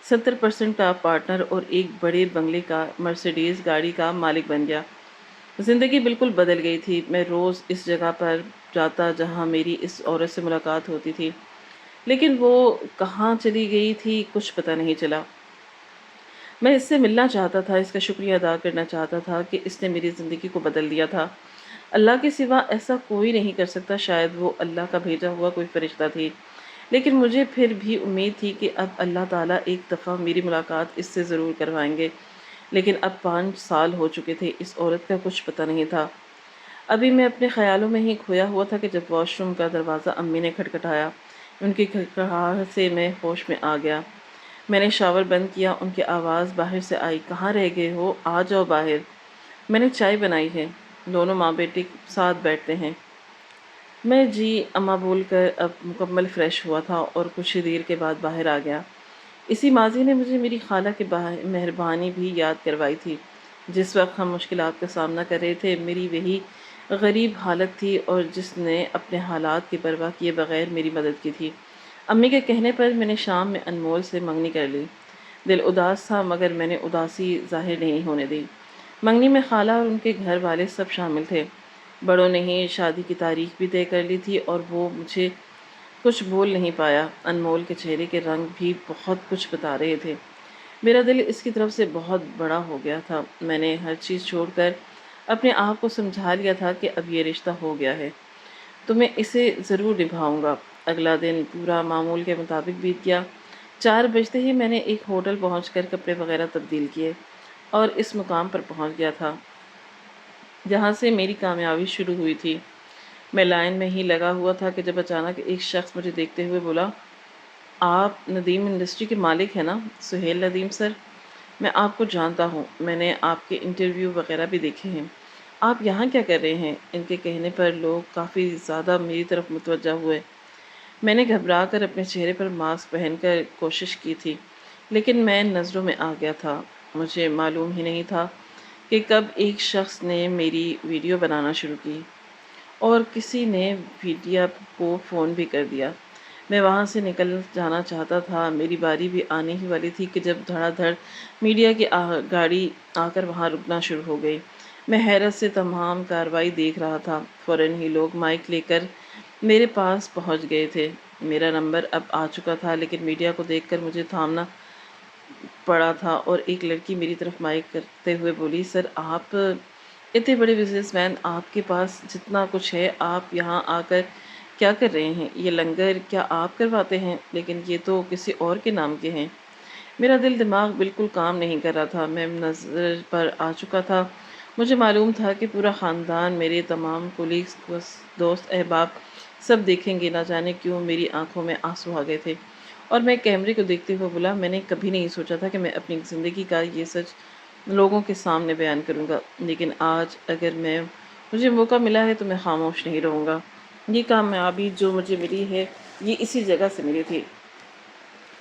70% کا پارٹنر اور ایک بڑے بنگلے کا مرسیڈیز گاڑی کا مالک بن گیا۔ زندگی بالکل بدل گئی تھی۔ میں روز اس جگہ پر جاتا جہاں میری اس عورت سے ملاقات ہوتی تھی، لیکن وہ کہاں چلی گئی تھی کچھ پتہ نہیں چلا۔ میں اس سے ملنا چاہتا تھا، اس کا شکریہ ادا کرنا چاہتا تھا کہ اس نے میری زندگی کو بدل دیا تھا۔ اللہ کے سوا ایسا کوئی نہیں کر سکتا، شاید وہ اللہ کا بھیجا ہوا کوئی فرشتہ تھی، لیکن مجھے پھر بھی امید تھی کہ اب اللہ تعالیٰ ایک دفعہ میری ملاقات اس سے ضرور کروائیں گے۔ لیکن اب 5 سال ہو چکے تھے، اس عورت کا کچھ پتہ نہیں تھا۔ ابھی میں اپنے خیالوں میں ہی کھویا ہوا تھا کہ جب واش روم کا دروازہ امی نے کھٹکھٹایا۔ ان کی کھٹکھٹاہٹ سے میں ہوش میں آ گیا۔ میں نے شاور بند کیا، ان کی آواز باہر سے آئی، کہاں رہ گئے ہو؟ آ جاؤ باہر، میں نے چائے بنائی ہے، دونوں ماں بیٹے ساتھ بیٹھتے ہیں۔ میں جی اماں بول کر اب مکمل فریش ہوا تھا اور کچھ ہی دیر کے بعد باہر آ گیا۔ اسی ماضی نے مجھے میری خالہ کی مہربانی بھی یاد کروائی تھی۔ جس وقت ہم مشکلات کا سامنا کر رہے تھے، میری وہی غریب حالت تھی اور جس نے اپنے حالات کی پرواہ کیے بغیر میری مدد کی تھی۔ امی کے کہنے پر میں نے شام میں انمول سے منگنی کر لی۔ دل اداس تھا مگر میں نے اداسی ظاہر نہیں ہونے دی۔ منگنی میں خالہ اور ان کے گھر والے سب شامل تھے۔ بڑوں نے ہی شادی کی تاریخ بھی طے کر لی تھی اور وہ مجھے کچھ بول نہیں پایا۔ انمول کے چہرے کے رنگ بھی بہت کچھ بتا رہے تھے۔ میرا دل اس کی طرف سے بہت بڑا ہو گیا تھا۔ میں نے ہر چیز چھوڑ کر اپنے آپ کو سمجھا لیا تھا کہ اب یہ رشتہ ہو گیا ہے تو میں اسے ضرور نبھاؤں گا۔ اگلا دن پورا معمول کے مطابق بیت گیا۔ 4 بجتے ہی میں نے ایک ہوٹل پہنچ کر کپڑے وغیرہ تبدیل کیے اور اس مقام پر پہنچ گیا تھا جہاں سے میری کامیابی شروع ہوئی تھی۔ میں لائن میں ہی لگا ہوا تھا کہ جب اچانک ایک شخص مجھے دیکھتے ہوئے بولا، آپ ندیم انڈسٹری کے مالک ہیں نا؟ سہیل ندیم سر، میں آپ کو جانتا ہوں، میں نے آپ کے انٹرویو وغیرہ بھی دیکھے ہیں۔ آپ یہاں کیا کر رہے ہیں؟ ان کے کہنے پر لوگ کافی زیادہ میری طرف متوجہ ہوئے۔ میں نے گھبرا کر اپنے چہرے پر ماسک پہن کر کوشش کی تھی، لیکن میں نظروں میں آ گیا تھا۔ مجھے معلوم ہی نہیں تھا کہ کب ایک شخص نے میری ویڈیو بنانا شروع کی اور کسی نے میڈیا کو فون بھی کر دیا۔ میں وہاں سے نکل جانا چاہتا تھا، میری باری بھی آنے ہی والی تھی کہ جب دھڑا دھڑ میڈیا کی گاڑی آ کر وہاں رکنا شروع ہو گئی۔ میں حیرت سے تمام کارروائی دیکھ رہا تھا۔ فوراً ہی لوگ مائک لے کر میرے پاس پہنچ گئے تھے۔ میرا نمبر اب آ چکا تھا، لیکن میڈیا کو دیکھ کر مجھے تھامنا پڑا تھا اور ایک لڑکی میری طرف مائک کرتے ہوئے بولی، سر آپ اتنے بڑے بزنس مین، آپ کے پاس جتنا کچھ ہے، آپ یہاں آ کر کیا کر رہے ہیں؟ یہ لنگر کیا آپ کرواتے ہیں؟ لیکن یہ تو کسی اور کے نام کے ہیں۔ میرا دل دماغ بالکل کام نہیں کر رہا تھا۔ میں نظر پر آ چکا تھا۔ مجھے معلوم تھا کہ پورا خاندان، میرے تمام کولیگز، دوست احباب سب دیکھیں گے۔ نہ جانے کیوں میری آنکھوں میں آنسو آ گئے تھے اور میں کیمرے کو دیکھتے ہوئے بولا، میں نے کبھی نہیں سوچا تھا کہ میں اپنی زندگی کا یہ سچ لوگوں کے سامنے بیان کروں گا، لیکن آج اگر مجھے موقع ملا ہے تو میں خاموش نہیں رہوں گا۔ یہ کامیابی جو مجھے ملی ہے، یہ اسی جگہ سے ملی تھی۔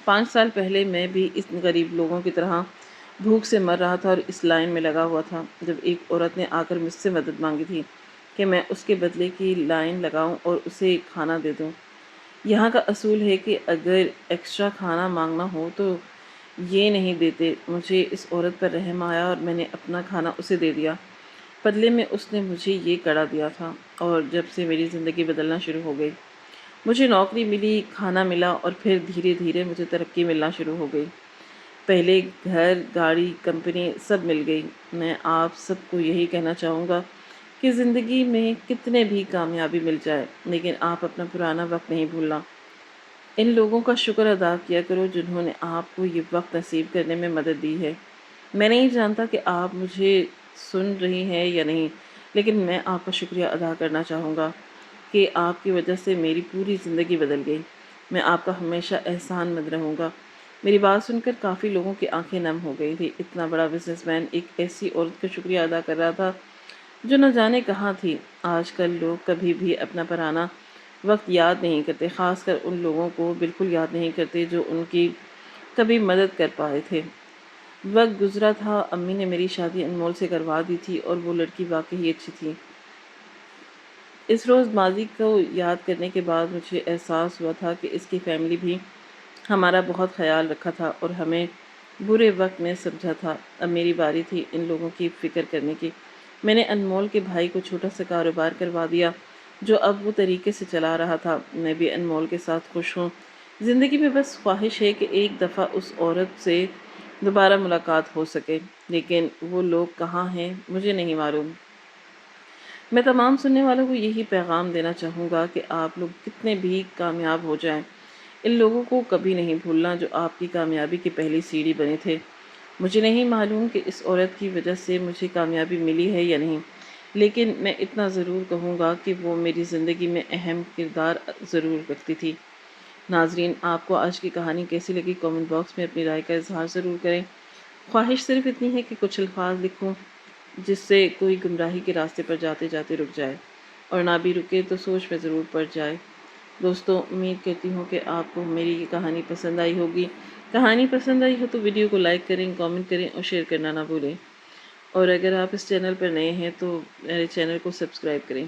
5 سال پہلے میں بھی اس غریب لوگوں کی طرح بھوک سے مر رہا تھا اور اس لائن میں لگا ہوا تھا جب ایک عورت نے آ کر مجھ سے مدد مانگی تھی کہ میں اس کے بدلے کی لائن لگاؤں اور اسے کھانا دے دوں۔ یہاں کا اصول ہے کہ اگر ایکسٹرا کھانا مانگنا ہو تو یہ نہیں دیتے۔ مجھے اس عورت پر رحم آیا اور میں نے اپنا کھانا اسے دے دیا۔ بدلے میں اس نے مجھے یہ کڑا دیا تھا اور جب سے میری زندگی بدلنا شروع ہو گئی۔ مجھے نوکری ملی، کھانا ملا اور پھر دھیرے دھیرے مجھے ترقی ملنا شروع ہو گئی۔ پہلے گھر، گاڑی، کمپنی سب مل گئی۔ میں آپ سب کو یہی کہنا چاہوں گا کہ زندگی میں کتنے بھی کامیابی مل جائے، لیکن آپ اپنا پرانا وقت نہیں بھولنا۔ ان لوگوں کا شکر ادا کیا کرو جنہوں نے آپ کو یہ وقت نصیب کرنے میں مدد دی ہے۔ میں نہیں جانتا کہ آپ مجھے سن رہی ہیں یا نہیں، لیکن میں آپ کا شکریہ ادا کرنا چاہوں گا۔ کہ آپ کی وجہ سے میری پوری زندگی بدل گئی۔ میں آپ کا ہمیشہ احسان مند رہوں گا۔ میری بات سن کر کافی لوگوں کی آنکھیں نم ہو گئی تھی۔ اتنا بڑا بزنس مین ایک ایسی عورت کا شکریہ ادا کر رہا تھا جو نہ جانے کہاں تھی۔ آج کل لوگ کبھی بھی اپنا پرانا وقت یاد نہیں کرتے، خاص کر ان لوگوں کو بالکل یاد نہیں کرتے جو ان کی کبھی مدد کر پائے تھے۔ وقت گزرا تھا، امی نے میری شادی انمول سے کروا دی تھی اور وہ لڑکی واقعی اچھی تھی۔ اس روز ماضی کو یاد کرنے کے بعد مجھے احساس ہوا تھا کہ اس کی فیملی بھی ہمارا بہت خیال رکھا تھا اور ہمیں برے وقت میں سمجھا تھا۔ اب میری باری تھی ان لوگوں کی فکر کرنے کی۔ میں نے انمول کے بھائی کو چھوٹا سا کاروبار کروا دیا جو اب وہ طریقے سے چلا رہا تھا۔ میں بھی انمول کے ساتھ خوش ہوں۔ زندگی میں بس خواہش ہے کہ ایک دفعہ اس عورت سے دوبارہ ملاقات ہو سکے، لیکن وہ لوگ کہاں ہیں مجھے نہیں معلوم۔ میں تمام سننے والوں کو یہی پیغام دینا چاہوں گا کہ آپ لوگ کتنے بھی کامیاب ہو جائیں، ان لوگوں کو کبھی نہیں بھولنا جو آپ کی کامیابی کی پہلی سیڑھی بنے تھے۔ مجھے نہیں معلوم کہ اس عورت کی وجہ سے مجھے کامیابی ملی ہے یا نہیں، لیکن میں اتنا ضرور کہوں گا کہ وہ میری زندگی میں اہم کردار ضرور رکھتی تھی۔ ناظرین، آپ کو آج کی کہانی کیسی لگی کامنٹ باکس میں اپنی رائے کا اظہار ضرور کریں۔ خواہش صرف اتنی ہے کہ کچھ الفاظ لکھوں جس سے کوئی گمراہی کے راستے پر جاتے جاتے رک جائے، اور نہ بھی رکے تو سوچ میں ضرور پڑ جائے۔ دوستو، امید کرتی ہوں کہ آپ کو میری یہ کہانی پسند آئی ہوگی۔ کہانی پسند آئی ہو تو ویڈیو کو لائک کریں، کامنٹ کریں اور شیئر کرنا نہ بھولیں، اور اگر آپ اس چینل پر نئے ہیں تو میرے چینل کو سبسکرائب کریں۔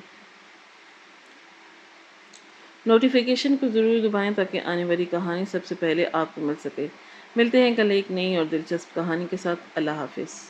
نوٹیفیکیشن کو ضرور دبائیں تاکہ آنے والی کہانی سب سے پہلے آپ کو مل سکے۔ ملتے ہیں کل ایک نئی اور دلچسپ کہانی کے ساتھ۔ اللہ حافظ۔